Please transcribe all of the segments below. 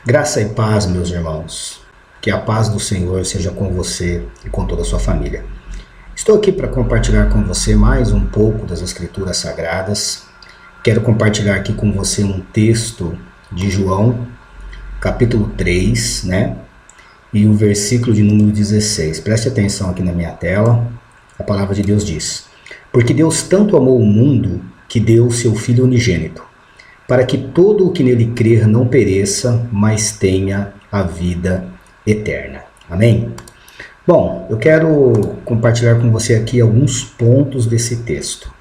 Graça e paz, meus irmãos. Que a paz do Senhor seja com você e com toda a sua família. Estou aqui para compartilhar com você mais um pouco das Escrituras Sagradas. Quero compartilhar aqui com você um texto de João, capítulo 3, E o versículo de número 16. Preste atenção aqui na minha tela. A palavra de Deus diz: Porque Deus tanto amou o mundo que deu o seu Filho unigênito, para que todo o que nele crer não pereça, mas tenha a vida eterna. Amém? Bom, eu quero compartilhar com você aqui alguns pontos desse texto.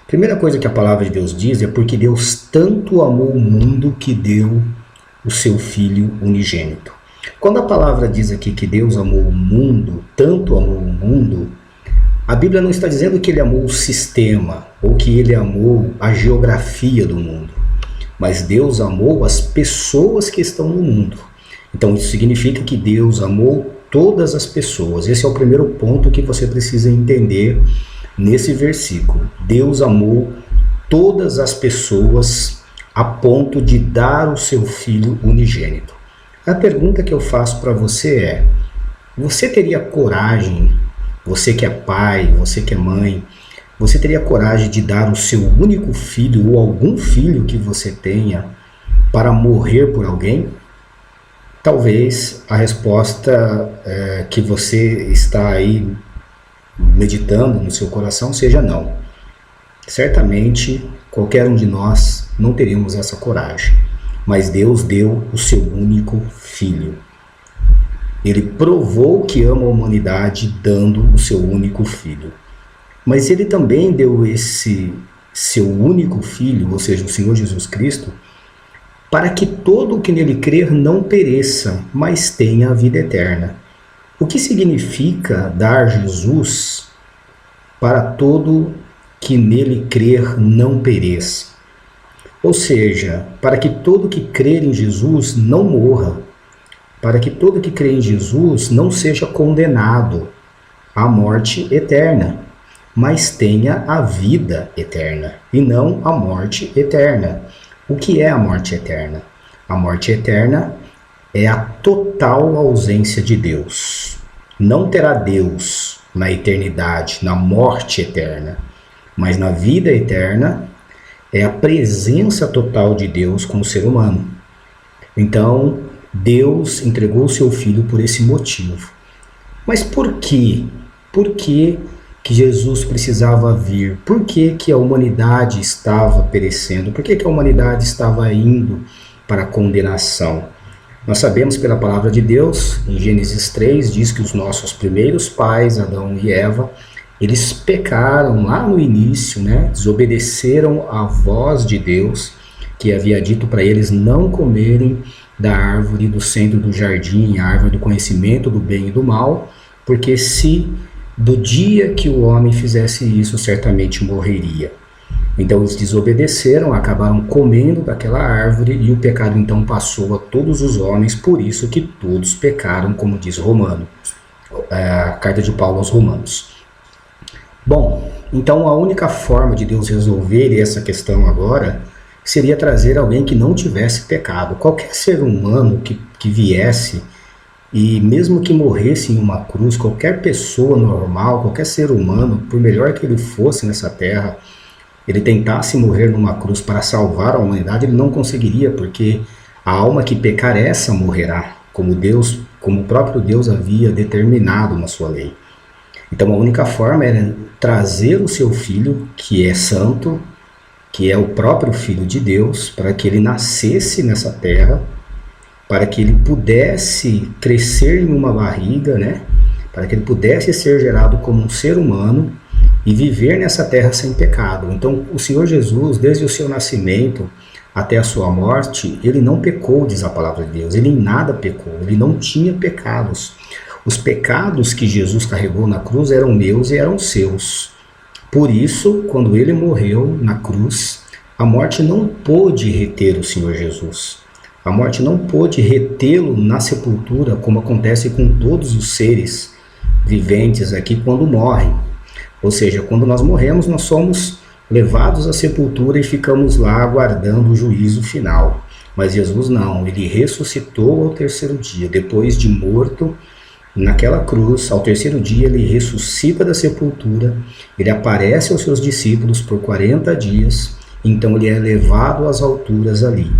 Primeira coisa que a palavra de Deus diz é porque Deus tanto amou o mundo que deu o seu Filho unigênito. Quando a palavra diz aqui que Deus amou o mundo, tanto amou o mundo, a Bíblia não está dizendo que ele amou o sistema ou que ele amou a geografia do mundo, mas Deus amou as pessoas que estão no mundo. Então isso significa que Deus amou todas as pessoas. Esse é o primeiro ponto que você precisa entender nesse versículo. Deus amou todas as pessoas a ponto de dar o seu Filho unigênito. A pergunta que eu faço para você é: você teria coragem, você que é pai, você que é mãe, você teria coragem de dar o seu único filho ou algum filho que você tenha para morrer por alguém? Talvez a resposta que você está aí meditando no seu coração seja não. Certamente qualquer um de nós não teríamos essa coragem, mas Deus deu o seu único filho. Ele provou que ama a humanidade dando o seu único filho. Mas ele também deu esse seu único filho, ou seja, o Senhor Jesus Cristo, para que todo o que nele crer não pereça, mas tenha a vida eterna. O que significa dar Jesus para todo que nele crer não pereça? Ou seja, para que todo que crer em Jesus não morra, para que todo que crê em Jesus não seja condenado à morte eterna, mas tenha a vida eterna e não a morte eterna. O que é a morte eterna? A morte eterna é a total ausência de Deus. Não terá Deus na eternidade, na morte eterna, mas na vida eterna é a presença total de Deus com o ser humano. Então, Deus entregou o seu Filho por esse motivo. Mas por quê? Por que Jesus precisava vir? Por que a humanidade estava perecendo? Por que a humanidade estava indo para a condenação? Nós sabemos pela palavra de Deus, em Gênesis 3, diz que os nossos primeiros pais, Adão e Eva, eles pecaram lá no início, desobedeceram à voz de Deus, que havia dito para eles não comerem da árvore do centro do jardim, a árvore do conhecimento do bem e do mal, porque se do dia que o homem fizesse isso, certamente morreria. Então eles desobedeceram, acabaram comendo daquela árvore e o pecado então passou a todos os homens, por isso que todos pecaram, como diz a carta de Paulo aos Romanos. Bom, então a única forma de Deus resolver essa questão agora seria trazer alguém que não tivesse pecado. Qualquer ser humano que viesse e mesmo que morresse em uma cruz, qualquer pessoa normal, qualquer ser humano, por melhor que ele fosse nessa terra, ele tentasse morrer numa cruz para salvar a humanidade, ele não conseguiria, porque a alma que pecar, essa morrerá, como o próprio Deus havia determinado na sua lei. Então a única forma era trazer o seu Filho, que é santo, que é o próprio Filho de Deus, para que ele nascesse nessa terra, para que ele pudesse crescer em uma barriga, para que ele pudesse ser gerado como um ser humano e viver nessa terra sem pecado. Então, o Senhor Jesus, desde o seu nascimento até a sua morte, ele não pecou, diz a palavra de Deus, ele em nada pecou, ele não tinha pecados. Os pecados que Jesus carregou na cruz eram meus e eram seus. Por isso, quando ele morreu na cruz, a morte não pôde reter o Senhor Jesus. A morte não pôde retê-lo na sepultura, como acontece com todos os seres viventes aqui quando morrem. Ou seja, quando nós morremos, nós somos levados à sepultura e ficamos lá aguardando o juízo final. Mas Jesus não, ele ressuscitou ao terceiro dia, depois de morto naquela cruz. Ao terceiro dia ele ressuscita da sepultura, ele aparece aos seus discípulos por 40 dias, então ele é levado às alturas ali.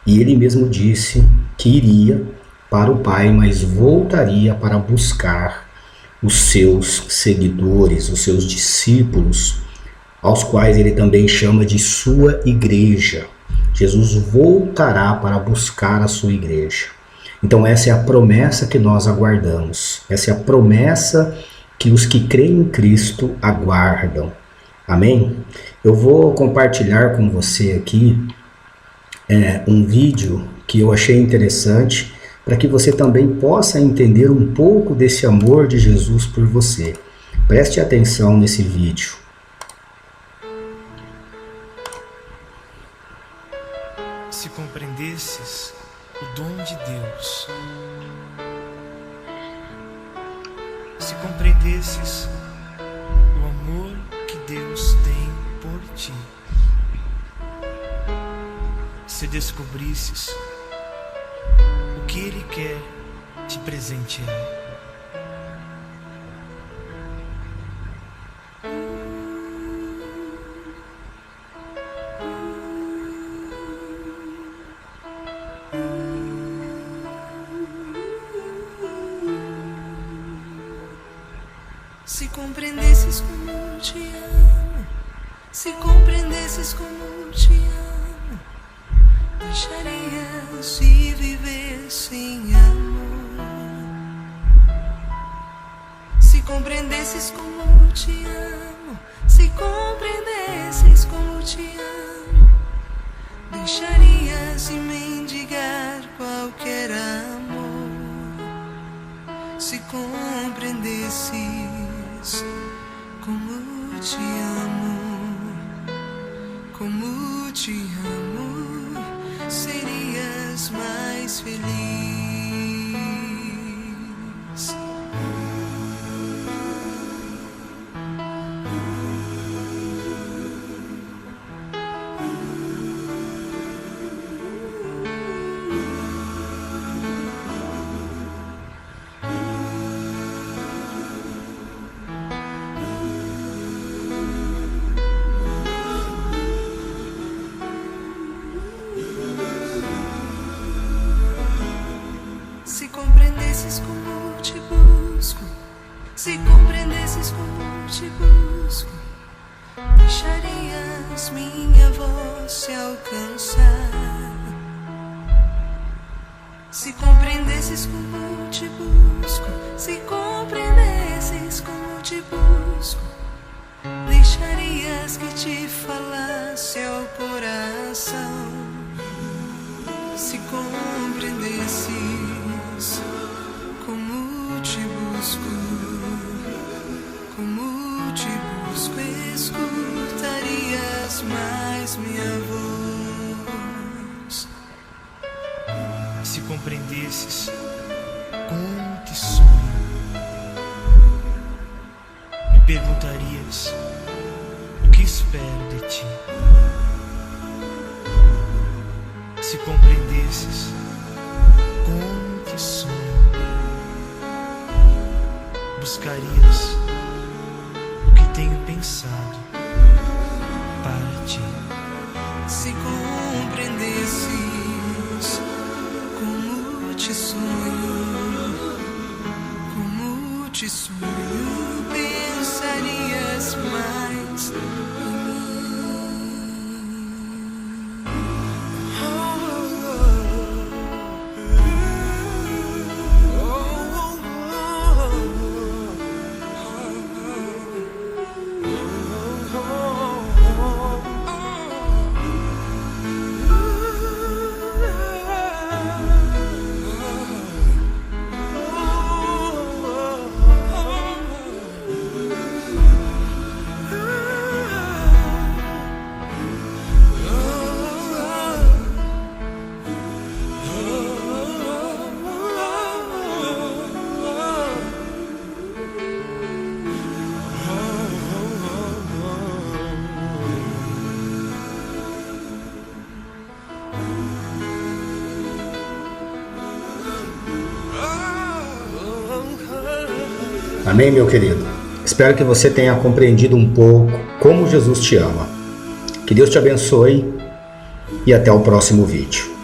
E ele mesmo disse que iria para o Pai, mas voltaria para buscar os seus seguidores, os seus discípulos, aos quais ele também chama de sua igreja. Jesus voltará para buscar a sua igreja. Então essa é a promessa que nós aguardamos. Essa é a promessa que os que creem em Cristo aguardam. Amém? Eu vou compartilhar com você aqui um vídeo que eu achei interessante para que você também possa entender um pouco desse amor de Jesus por você. Preste atenção nesse vídeo. Se compreendesses o dom de Deus, se compreendesses o amor que Deus tem por ti, se descobrisses o que Ele quer te presentear, se compreendesses como te amo, se compreendesses como te amo, deixarias de viver sem amor. Se compreendesses como te amo, se compreendesses como te amo, deixarias de mendigar qualquer amor. Se compreendesses como te amo, serias mais feliz. Se compreendesses como te busco, se compreendesses como te busco, deixarias minha voz se alcançar. Se compreendesses como te busco, se compreendesses como te busco, deixarias que te falasse ao coração. Se compreendesses como te busco, escutarias mais minha voz. se compreendesses como te sonho, me perguntarias o que espero de ti. Se compreendesses como te sonho, buscarias o que tenho pensado para ti. Se compreendesses como te sonho, pensarias mais em mim. Amém, meu querido? Espero que você tenha compreendido um pouco como Jesus te ama. Que Deus te abençoe e até o próximo vídeo.